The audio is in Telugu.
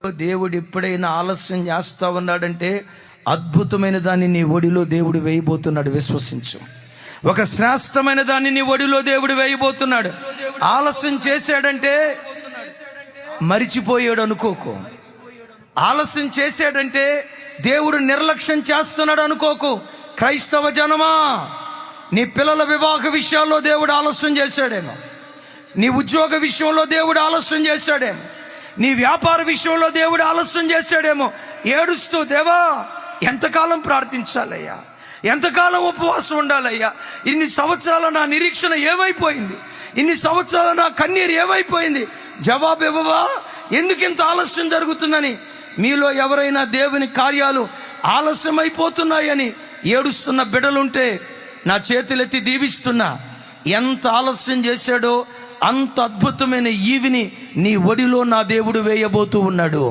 దేవుడు ఎప్పుడైనా ఆలస్యం చేస్తా ఉన్నాడంటే అద్భుతమైన దాన్ని నీ ఒడిలో దేవుడు వేయబోతున్నాడు. విశ్వసించు. ఒక శ్రేష్టమైన దాన్ని నీ ఒడిలో దేవుడు వేయబోతున్నాడు. ఆలస్యం చేశాడంటే మరిచిపోయాడు అనుకోకు. ఆలస్యం చేశాడంటే దేవుడు నిర్లక్ష్యం చేస్తున్నాడు అనుకోకు. క్రైస్తవ జనమా, నీ పిల్లల వివాహ విషయాల్లో దేవుడు ఆలస్యం చేశాడేమో, నీ ఉద్యోగ విషయంలో దేవుడు ఆలస్యం చేశాడేమో, నీ వ్యాపార విషయంలో దేవుడు ఆలస్యం చేశాడేమో. ఏడుస్తూ, దేవా ఎంతకాలం ప్రార్థించాలయ్యా, ఎంతకాలం ఉపవాసం ఉండాలయ్యా, ఇన్ని సంవత్సరాల నా నిరీక్షణ ఏమైపోయింది, ఇన్ని సంవత్సరాల నా కన్నీరు ఏమైపోయింది, జవాబు ఇవ్వవా? ఎందుకు ఇంత ఆలస్యం జరుగుతుందని. మీలో ఎవరైనా దేవుని కార్యాలు ఆలస్యమైపోతున్నాయని ఏడుస్తున్న బిడ్డలుంటే నా చేతులెత్తి దీవిస్తున్నా. ఎంత ఆలస్యం చేశాడో అంత అద్భుతమైన ఈవిని నీ ఒడిలో నా దేవుడు వేయబోతూ ఉన్నాడు.